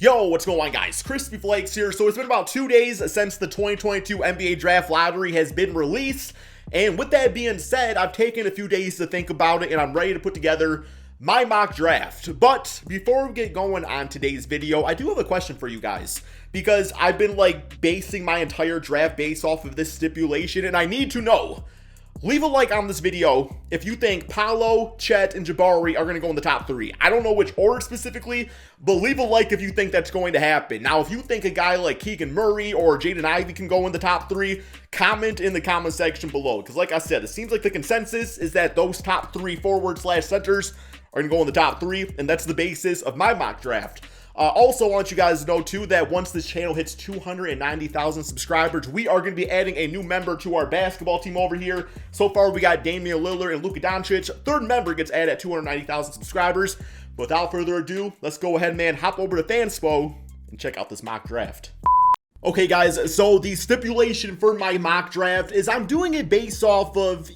Yo, what's going on, guys? Crispy Flakes here. So it's been about 2 days since the 2022 NBA Draft Lottery has been released. And with that being said, I've taken a few days to think about it and I'm ready to put together my mock draft. But before we get going on today's video, I do have a question for you guys. Because I've been basing my entire draft based off of this stipulation and I need to know. Leave a like on this video if you think Paolo, Chet, and Jabari are going to go in the top 3. I don't know which order specifically, but leave a like if you think that's going to happen. Now, if you think a guy like Keegan Murray or Jaden Ivey can go in the top 3, comment in the comment section below. Because like I said, it seems like the consensus is that those top 3 forward/centers are going to go in the top 3, and that's the basis of my mock draft. Also, I want you guys to know, too, that once this channel hits 290,000 subscribers, we are going to be adding a new member to our basketball team over here. So far, we got Damian Lillard and Luka Doncic. Third member gets added at 290,000 subscribers. Without further ado, let's go ahead, man, hop over to Fanspo and check out this mock draft. Okay, guys, so the stipulation for my mock draft is I'm doing it based off of,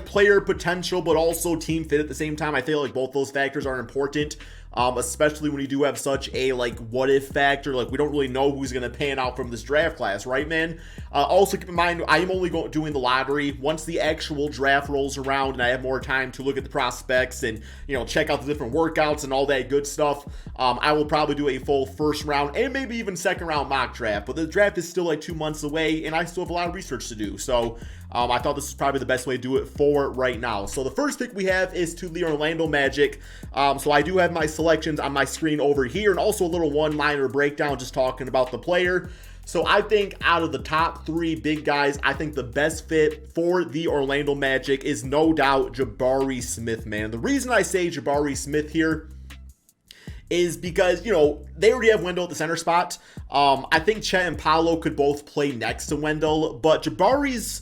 player potential, but also team fit at the same time. I feel like both those factors are important. Especially when you do have such a what if factor. We don't really know who's going to pan out from this draft class, right, man? Also keep in mind, I am only doing the lottery. Once the actual draft rolls around and I have more time to look at the prospects and, check out the different workouts and all that good stuff, I will probably do a full first round and maybe even second round mock draft. But the draft is still 2 months away and I still have a lot of research to do. So I thought this was probably the best way to do it for right now. So the first pick we have is to the Orlando Magic. So I do have my selections on my screen over here and also a little one-liner breakdown just talking about the player. So I think out of the top 3 big guys, I think the best fit for the Orlando Magic is no doubt Jabari Smith, man. The reason I say Jabari Smith here is because, they already have Wendell at the center spot. I think Chet and Paolo could both play next to Wendell, but Jabari's...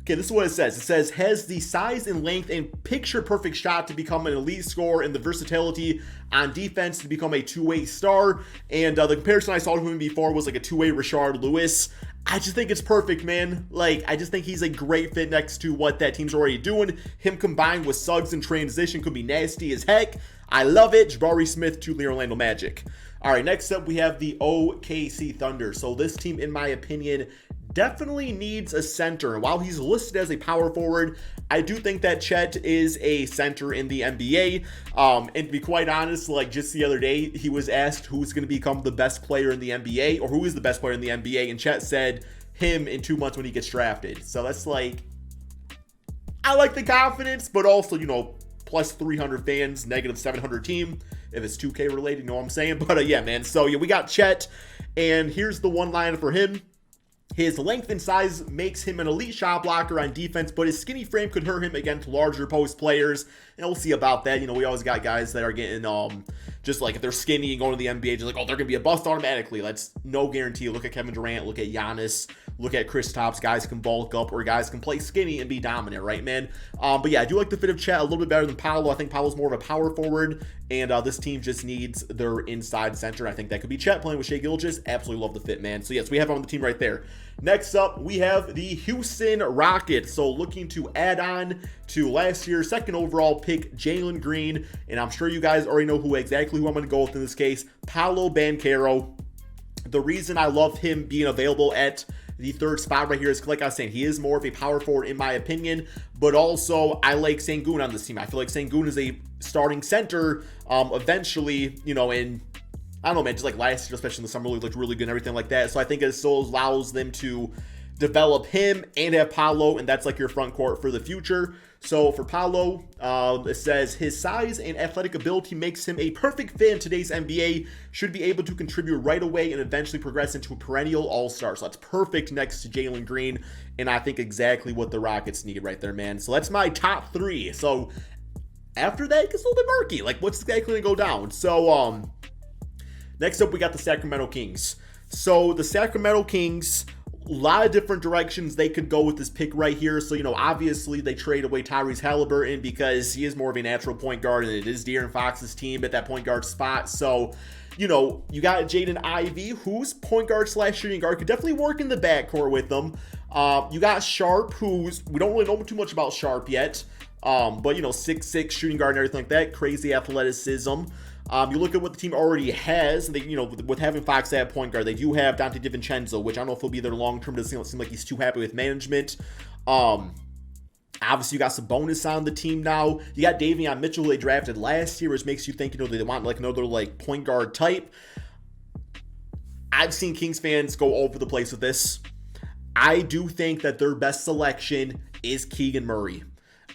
Okay, this is what it says. It says, has the size and length and picture-perfect shot to become an elite scorer and the versatility on defense to become a two-way star. And the comparison I saw to him before was a two-way Rashard Lewis. I just think it's perfect, man. I just think he's a great fit next to what that team's already doing. Him combined with Suggs in transition could be nasty as heck. I love it. Jabari Smith to the Orlando Magic. All right, next up we have the OKC Thunder. So this team, in my opinion, definitely needs a center. While he's listed as a power forward, I do think that Chet is a center in the NBA. And to be quite honest, just the other day, he was asked who's going to become the best player in the NBA, or who is the best player in the NBA, and Chet said him in 2 months when he gets drafted. So that's I like the confidence, but also, plus 300 fans, negative 700 team. If it's 2K related, you know what I'm saying? But yeah, man. So yeah, we got Chet, and here's the one line for him. His length and size makes him an elite shot blocker on defense, but his skinny frame could hurt him against larger post players. And we'll see about that. We always got guys that are getting, if they're skinny and going to the NBA, just they're going to be a bust automatically. That's no guarantee. Look at Kevin Durant, look at Giannis, look at Kristaps. Guys can bulk up or guys can play skinny and be dominant, right, man? But yeah, I do like the fit of Chet a little bit better than Paolo. I think Paolo's more of a power forward, and this team just needs their inside center. I think that could be Chet playing with Shai Gilgeous. Absolutely love the fit, man. So yes, we have him on the team right there. Next up, we have the Houston Rockets. So looking to add on to last year's second overall pick, Jalen Green. And I'm sure you guys already know who I'm going to go with in this case, Paolo Banchero. The reason I love him being available at the third spot right here is, like I was saying, he is more of a power forward in my opinion, but also I like Sengun on this team. I feel like Sengun is a starting center eventually, and I don't know, man, just last year, especially in the summer league, looked really good and everything like that. So I think it still allows them to develop him and have Paolo, and that's your front court for the future. So for Paolo, it says his size and athletic ability makes him a perfect fit in today's NBA, should be able to contribute right away and eventually progress into a perennial all-star. So that's perfect next to Jalen Green, and I think exactly what the Rockets need right there, man. So that's my top 3. So after that, it gets a little bit murky. What's exactly going to go down? So, next up, we got the Sacramento Kings. So the Sacramento Kings, a lot of different directions they could go with this pick right here. So, obviously they trade away Tyrese Halliburton because he is more of a natural point guard, and it is De'Aaron Fox's team at that point guard spot. So, you got Jaden Ivey, who's point guard / shooting guard, could definitely work in the backcourt with them. You got Sharp, we don't really know too much about Sharp yet. But 6'6" shooting guard and everything like that, crazy athleticism. You look at what the team already has, and they, with having Fox at point guard, they do have Dante DiVincenzo, which I don't know if he'll be there long term. Doesn't seem like he's too happy with management. Obviously, you got Sabonis on the team now. You got Davion Mitchell, who they drafted last year, which makes you think, they want like another like point guard type. I've seen Kings fans go over the place with this. I do think that their best selection is Keegan Murray.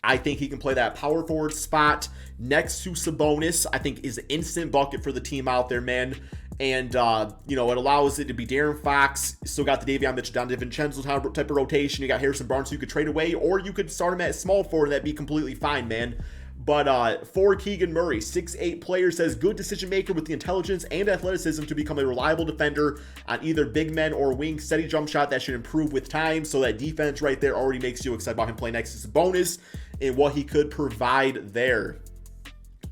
I think he can play that power forward spot next to Sabonis. I think is an instant bucket for the team out there, man. And, it allows it to be De'Aaron Fox. Still got the Davion Mitchell, Don DiVincenzo type of rotation. You got Harrison Barnes who you could trade away, or you could start him at small forward, and that'd be completely fine, man. But for Keegan Murray, 6'8" player, says good decision maker with the intelligence and athleticism to become a reliable defender on either big men or wing. Steady jump shot that should improve with time. So that defense right there already makes you excited about him playing next to Sabonis and what he could provide there.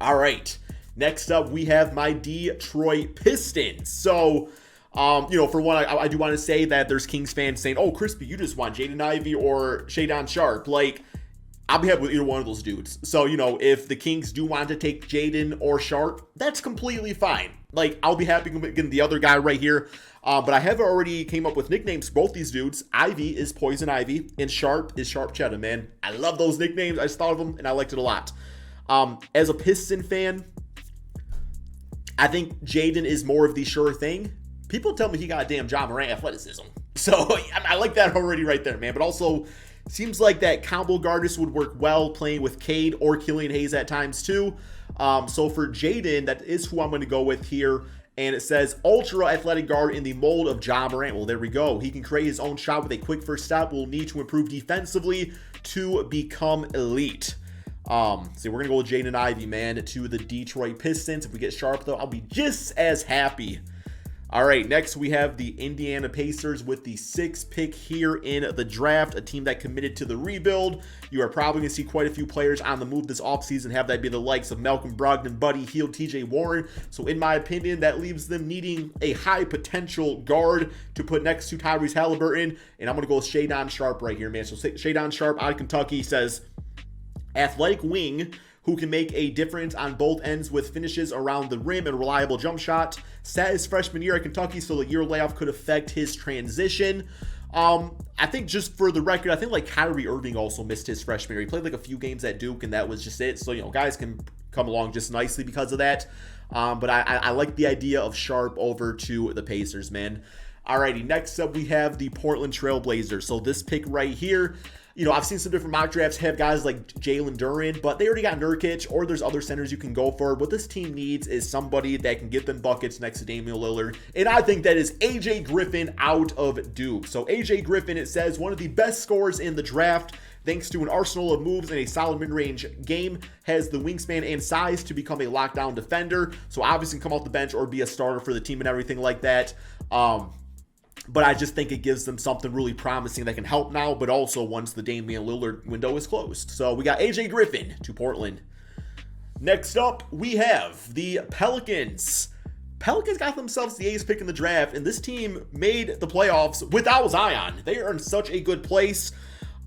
All right. Next up, we have my Detroit Pistons. So, for one, I do want to say that there's Kings fans saying, oh, Crispy, you just want Jaden Ivey or Shadon Sharp. Like, I'll be happy with either one of those dudes. So, if the Kings do want to take Jaden or Sharp, that's completely fine. Like, I'll be happy getting the other guy right here. But I have already came up with nicknames for both these dudes. Ivy is Poison Ivy, and Sharp is Sharp Cheddar, man. I love those nicknames. I just thought of them, and I liked it a lot. As a Piston fan, I think Jaden is more of the sure thing. People tell me he got a damn Ja Morant athleticism. So, I like that already right there, man. But also, seems like that combo guardist would work well playing with Cade or Killian Hayes at times too. So for Jaden, that is who I'm going to go with here. And it says ultra athletic guard in the mold of Ja Morant. Well, there we go. He can create his own shot with a quick first step. Will need to improve defensively to become elite. So we're going to go with Jaden Ivey, man, to the Detroit Pistons. If we get Sharp, though, I'll be just as happy. All right, next we have the Indiana Pacers with the 6th pick here in the draft, a team that committed to the rebuild. You are probably going to see quite a few players on the move this offseason, have that be the likes of Malcolm Brogdon, Buddy Hield, TJ Warren. So in my opinion, that leaves them needing a high potential guard to put next to Tyrese Halliburton. And I'm going to go with Shadon Sharp right here, man. So Shadon Sharp out of Kentucky says, athletic wing who can make a difference on both ends with finishes around the rim and reliable jump shot. Sat his freshman year at Kentucky, so the year layoff could affect his transition. I think just for the record, I think like Kyrie Irving also missed his freshman year. He played like a few games at Duke, and that was just it. So, guys can come along just nicely because of that. But I like the idea of Sharp over to the Pacers, man. Alrighty, next up we have the Portland Trail Blazers. So this pick right here, I've seen some different mock drafts have guys like Jalen Duren, but they already got Nurkic, or there's other centers you can go for. What this team needs is somebody that can get them buckets next to Damian Lillard, and I think that is AJ Griffin out of Duke. So AJ Griffin, it says, one of the best scorers in the draft, thanks to an arsenal of moves and a solid mid-range game, has the wingspan and size to become a lockdown defender. So obviously come off the bench or be a starter for the team and everything like that. But I just think it gives them something really promising that can help now, but also once the Damian Lillard window is closed. So we got AJ Griffin to Portland. Next up, we have the Pelicans. Pelicans got themselves the 8th pick in the draft, and this team made the playoffs without Zion. They are in such a good place.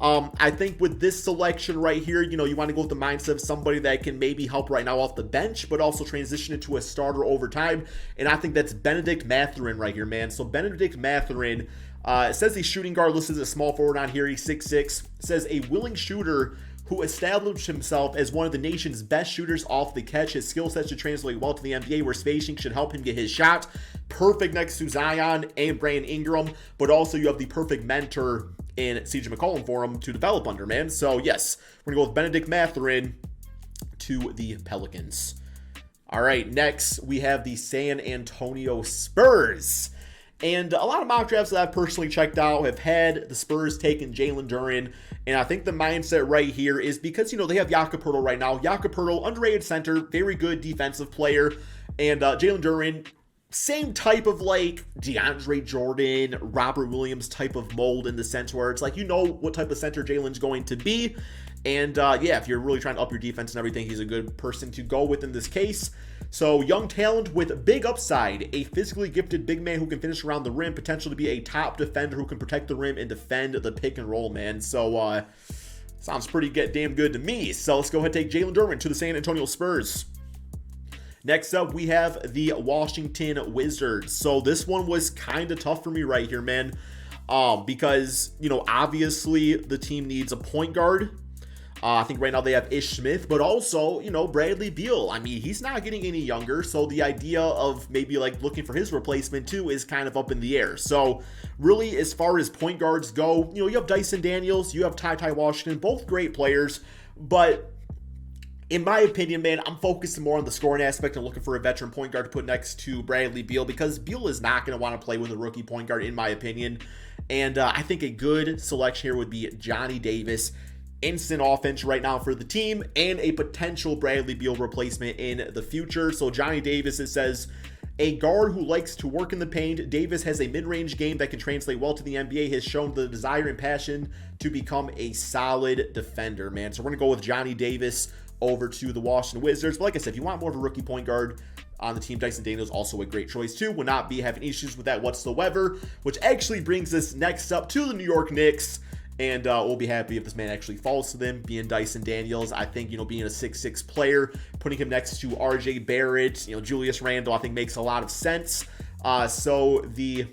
I think with this selection right here, you want to go with the mindset of somebody that can maybe help right now off the bench, but also transition into a starter over time. And I think that's Benedict Mathurin right here, man. So Benedict Mathurin, it says he's shooting guard, listed as a small forward on here. He's 6'6". It says a willing shooter who established himself as one of the nation's best shooters off the catch. His skill set should translate well to the NBA, where spacing should help him get his shot. Perfect next to Zion and Brandon Ingram, but also you have the perfect mentor in CJ McCollum for him to develop under, man. So yes, we're gonna go with Benedict Mathurin to the Pelicans. All right, next we have the San Antonio Spurs. And a lot of mock drafts that I've personally checked out have had the Spurs taking Jalen Duren. And I think the mindset right here is because, they have Jakob Poeltl right now. Jakob Poeltl, underrated center, very good defensive player. And Jalen Duren, same type of like DeAndre Jordan, Robert Williams type of mold in the sense where it's like, what type of center Jalen's going to be. And if you're really trying to up your defense and everything, he's a good person to go with in this case. So young talent with big upside, a physically gifted big man who can finish around the rim, potential to be a top defender who can protect the rim and defend the pick and roll, man. So sounds pretty damn good to me. So let's go ahead and take Jalen Duren to the San Antonio Spurs. Next up, we have the Washington Wizards. So this one was kind of tough for me right here, man. Because, obviously the team needs a point guard. I think right now they have Ish Smith, but also, Bradley Beal. I mean, he's not getting any younger, so the idea of maybe like looking for his replacement too is kind of up in the air. So really, as far as point guards go, you have Dyson Daniels, you have Ty Washington, both great players, but in my opinion, man, I'm focusing more on the scoring aspect and looking for a veteran point guard to put next to Bradley Beal, because Beal is not going to want to play with a rookie point guard, in my opinion. And I think a good selection here would be Johnny Davis. Instant offense right now for the team, and a potential Bradley Beal replacement in the future. So Johnny Davis, it says, a guard who likes to work in the paint. Davis has a mid-range game that can translate well to the NBA, has shown the desire and passion to become a solid defender, man. So we're going to go with Johnny Davis over to the Washington Wizards. But like I said, if you want more of a rookie point guard on the team, Dyson Daniels also a great choice too. Will not be having issues with that whatsoever, which actually brings us next up to the New York Knicks. And we'll be happy if this man actually falls to them, being Dyson Daniels. I think, being a 6'6 player, putting him next to RJ Barrett, Julius Randle, I think makes a lot of sense. So the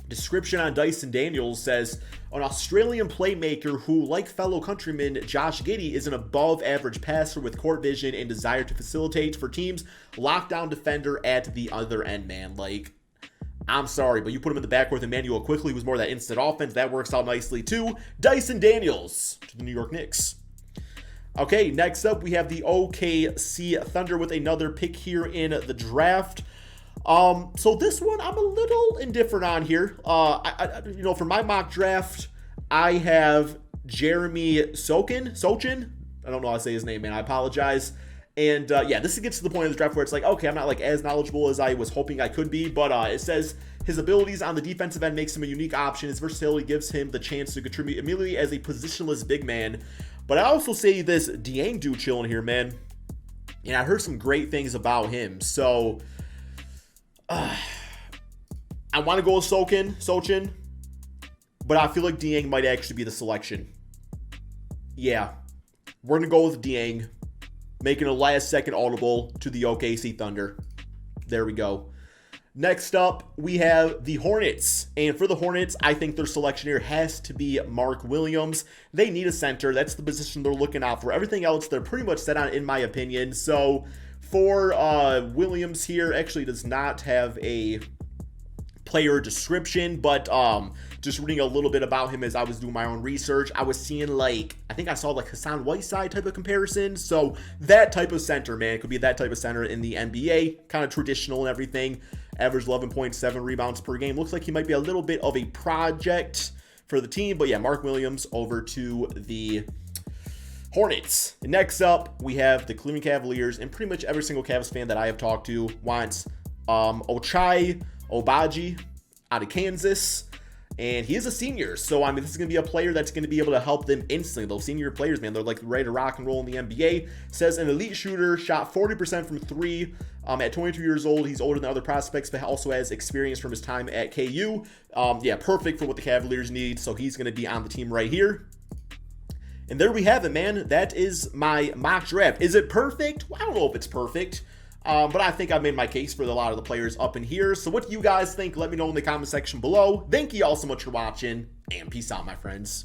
description on Dyson Daniels says, an Australian playmaker who, like fellow countryman Josh Giddey, is an above-average passer with court vision and desire to facilitate for teams. Lockdown defender at the other end, man. Like, I'm sorry, but you put him in the backcourt with Emmanuel Quickly, who's more that instant offense. That works out nicely too. Dyson Daniels to the New York Knicks. Okay, next up, we have the OKC Thunder with another pick here in the draft. So this one, I'm a little indifferent on here. For my mock draft, I have Jeremy Sochin. I don't know how to say his name, man. I apologize. And this gets to the point of the draft where it's like, okay, I'm not like as knowledgeable as I was hoping I could be, but it says his abilities on the defensive end makes him a unique option. His versatility gives him the chance to contribute immediately as a positionless big man. But I also say this Dieng dude chilling here, man. And I heard some great things about him. So I want to go with Sochin, but I feel like Dieng might actually be the selection. Yeah, we're going to go with Dieng, making a last-second audible to the OKC Thunder. There we go. Next up, we have the Hornets. And for the Hornets, I think their selection here has to be Mark Williams. They need a center. That's the position they're looking out for. Everything else, they're pretty much set on, in my opinion. So for Williams here, actually does not have a player description, but just reading a little bit about him as I was doing my own research, I was seeing I think I saw Hassan Whiteside type of comparison. So that type of center, man, it could be that type of center in the NBA, kind of traditional and everything. Average 11.7 rebounds per game. Looks like he might be a little bit of a project for the team, but yeah, Mark Williams over to the Hornets. Next up, we have the Cleveland Cavaliers, and pretty much every single Cavs fan that I have talked to wants Ochai Agbaji out of Kansas, and he is a senior, so I mean, this is going to be a player that's going to be able to help them instantly. Those senior players, man, they're like ready to rock and roll in the NBA. Says an elite shooter, shot 40% from three at 22 years old. He's older than other prospects, but also has experience from his time at KU. Perfect for what the Cavaliers need, so he's going to be on the team right here. And there we have it, man. That is my mock draft. Is it perfect? Well, I don't know if it's perfect. But I think I've made my case for a lot of the players up in here. So what do you guys think? Let me know in the comment section below. Thank you all so much for watching, and peace out, my friends.